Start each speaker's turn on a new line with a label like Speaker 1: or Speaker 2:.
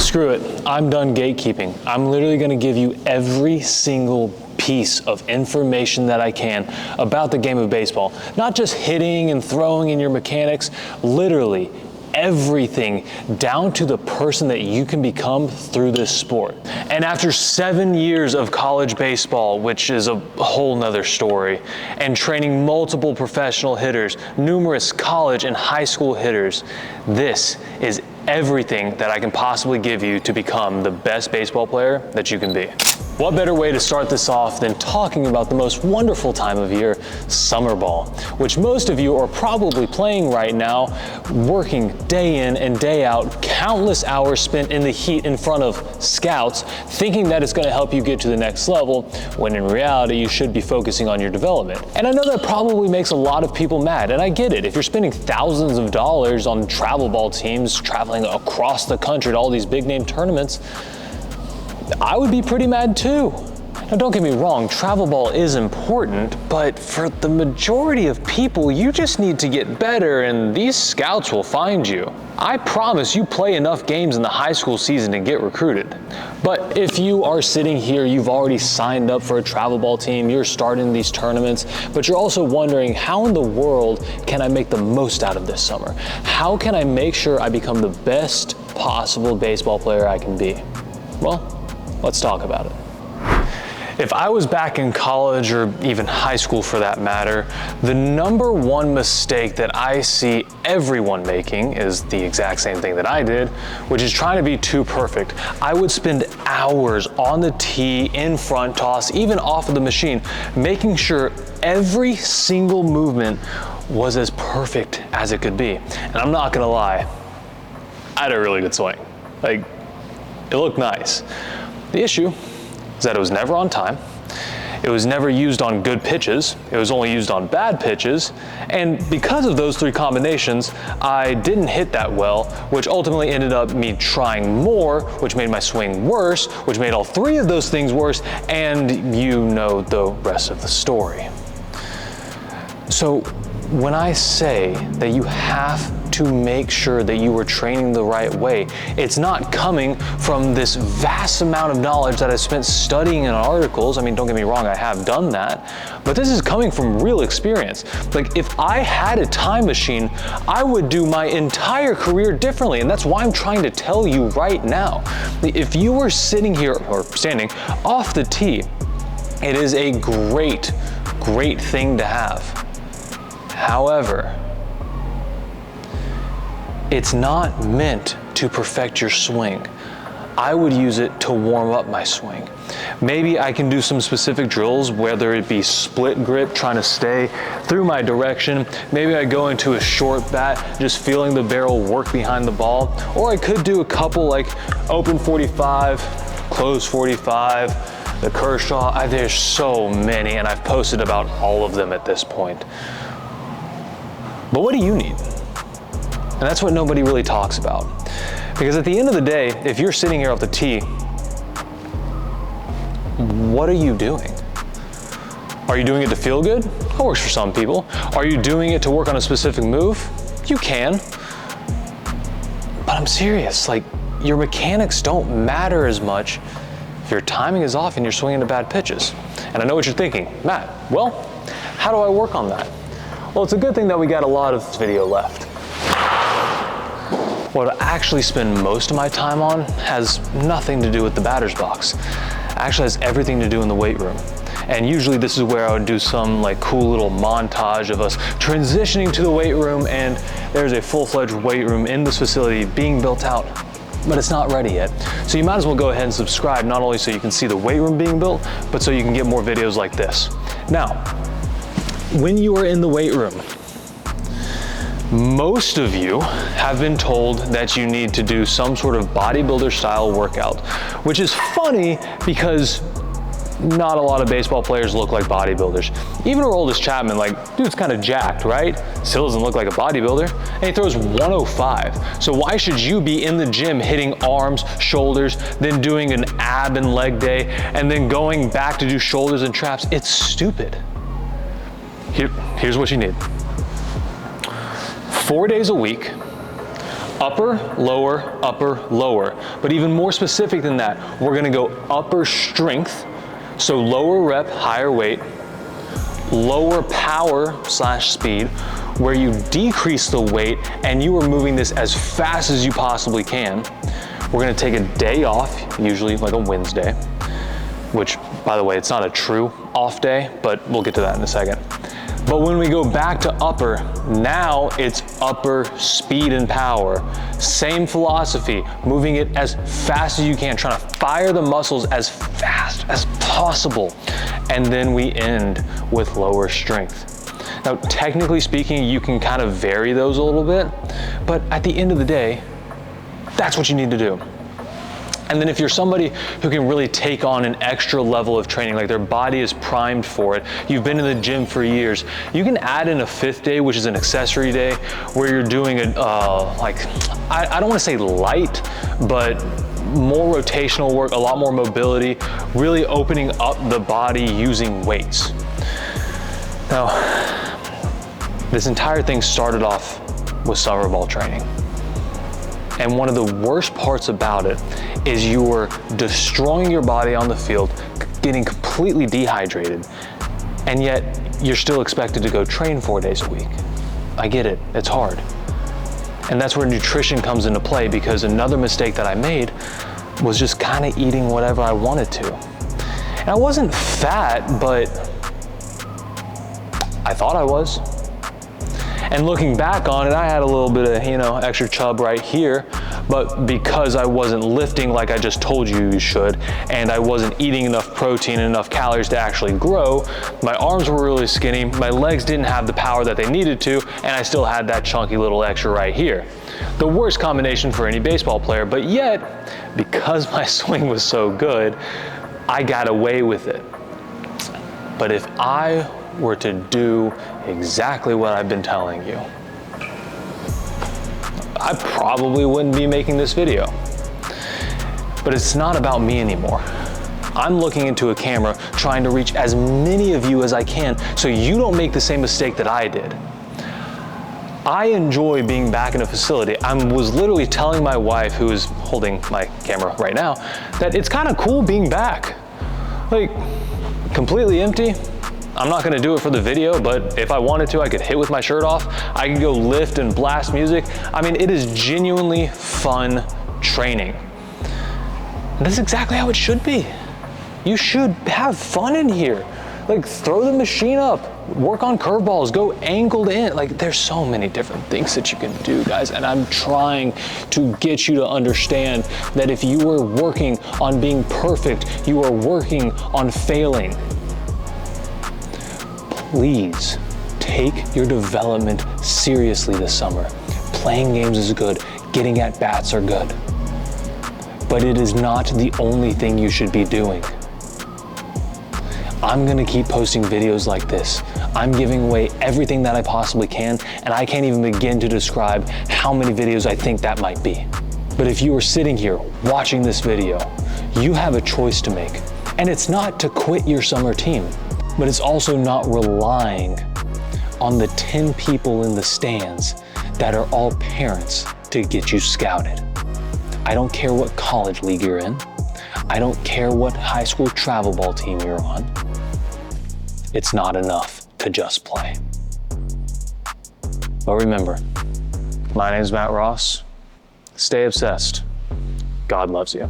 Speaker 1: Screw it, I'm done gatekeeping. I'm literally gonna give you every single piece of information that I can about the game of baseball. Not just hitting and throwing and your mechanics, literally everything down to the person that you can become through this sport. And after 7 years of college baseball, which is a whole nother story, and training multiple professional hitters, numerous college and high school hitters, this is everything that I can possibly give you to become the best baseball player that you can be. What better way to start this off than talking about the most wonderful time of year, summer ball, which most of you are probably playing right now, working day in and day out, countless hours spent in the heat in front of scouts, thinking that it's going to help you get to the next level, when in reality you should be focusing on your development. And I know that probably makes a lot of people mad, and I get it. If you're spending thousands of dollars on travel ball teams, traveling across the country to all these big name tournaments, I would be pretty mad too. Now don't get me wrong, travel ball is important, but for the majority of people, you just need to get better and these scouts will find you. I promise you play enough games in the high school season to get recruited. But if you are sitting here, you've already signed up for a travel ball team, you're starting these tournaments, but you're also wondering, how in the world can I make the most out of this summer? How can I make sure I become the best possible baseball player I can be? Well, let's talk about it. If I was back in college or even high school for that matter, the number one mistake that I see everyone making is the exact same thing that I did, which is trying to be too perfect. I would spend hours on the tee, in front toss, even off of the machine, making sure every single movement was as perfect as it could be. And I'm not gonna lie, I had a really good swing. Like, it looked nice. The issue is that it was never on time, it was never used on good pitches, it was only used on bad pitches, and because of those three combinations, I didn't hit that well, which ultimately ended up me trying more, which made my swing worse, which made all three of those things worse, and you know the rest of the story. So when I say that you have to make sure that you are training the right way, it's not coming from this vast amount of knowledge that I spent studying in articles. I mean, don't get me wrong, I have done that, but this is coming from real experience. Like, if I had a time machine, I would do my entire career differently, and that's why I'm trying to tell you right now. If you were sitting here or standing off the tee, it is a great thing to have. However, it's not meant to perfect your swing. I would use it to warm up my swing. Maybe I can do some specific drills, whether it be split grip, trying to stay through my direction. Maybe I go into a short bat, just feeling the barrel work behind the ball. Or I could do a couple like open 45, close 45, the Kershaw. There's so many, and I've posted about all of them at this point. But what do you need? And that's what nobody really talks about. Because at the end of the day, if you're sitting here off the tee, what are you doing? Are you doing it to feel good? That works for some people. Are you doing it to work on a specific move? You can. But I'm serious, like, your mechanics don't matter as much if your timing is off and you're swinging to bad pitches. And I know what you're thinking, Matt, well, how do I work on that? Well, it's a good thing that we got a lot of video left. What I actually spend most of my time on has nothing to do with the batter's box. Actually has everything to do in the weight room. And usually this is where I would do some like cool little montage of us transitioning to the weight room, and there's a full-fledged weight room in this facility being built out, but it's not ready yet. So you might as well go ahead and subscribe, not only so you can see the weight room being built, but so you can get more videos like this. Now, when you are in the weight room, most of you have been told that you need to do some sort of bodybuilder style workout, which is funny because not a lot of baseball players look like bodybuilders. Even Aroldis Chapman, like, dude's kind of jacked, right? Still doesn't look like a bodybuilder, and he throws 105. So why should you be in the gym hitting arms, shoulders, then doing an ab and leg day, and then going back to do shoulders and traps? It's stupid. Here's what you need. 4 days a week upper, lower. But even more specific than that, we're gonna go upper strength, so lower rep, higher weight, lower power / speed, where you decrease the weight and you are moving this as fast as you possibly can. We're gonna take a day off, usually like a Wednesday, which, by the way, it's not a true off day, but we'll get to that in a second. But when we go back to upper, now it's upper speed and power. Same philosophy, moving it as fast as you can, trying to fire the muscles as fast as possible. And then we end with lower strength. Now, technically speaking, you can kind of vary those a little bit, but at the end of the day, that's what you need to do. And then if you're somebody who can really take on an extra level of training, like their body is primed for it, you've been in the gym for years, you can add in a 5th day, which is an accessory day, where you're doing a, I don't want to say light, but more rotational work, a lot more mobility, really opening up the body using weights. Now, this entire thing started off with summer ball training. And one of the worst parts about it is you're destroying your body on the field, getting completely dehydrated, and yet you're still expected to go train 4 days a week. I get it, it's hard. And that's where nutrition comes into play, because another mistake that I made was just kind of eating whatever I wanted to. And I wasn't fat, but I thought I was. And looking back on it, I had a little bit of, extra chub right here, but because I wasn't lifting like I just told you should, and I wasn't eating enough protein and enough calories to actually grow, my arms were really skinny, my legs didn't have the power that they needed to, and I still had that chunky little extra right here. The worst combination for any baseball player, but yet, because my swing was so good, I got away with it. But if I were to do exactly what I've been telling you, I probably wouldn't be making this video. But it's not about me anymore. I'm looking into a camera trying to reach as many of you as I can so you don't make the same mistake that I did. I enjoy being back in a facility. I was literally telling my wife, who is holding my camera right now, that it's kind of cool being back. Like, completely empty. I'm not gonna do it for the video, but if I wanted to, I could hit with my shirt off. I could go lift and blast music. I mean, it is genuinely fun training. And that's exactly how it should be. You should have fun in here. Like, throw the machine up, work on curveballs, go angled in. Like, there's so many different things that you can do, guys. And I'm trying to get you to understand that if you are working on being perfect, you are working on failing. Please take your development seriously this summer. Playing games is good, getting at bats are good, but it is not the only thing you should be doing. I'm gonna keep posting videos like this. I'm giving away everything that I possibly can, and I can't even begin to describe how many videos I think that might be. But if you are sitting here watching this video, you have a choice to make. And it's not to quit your summer team, but it's also not relying on the 10 people in the stands that are all parents to get you scouted. I don't care what college league you're in. I don't care what high school travel ball team you're on. It's not enough to just play. But remember, my name's Matt Ross. Stay obsessed. God loves you.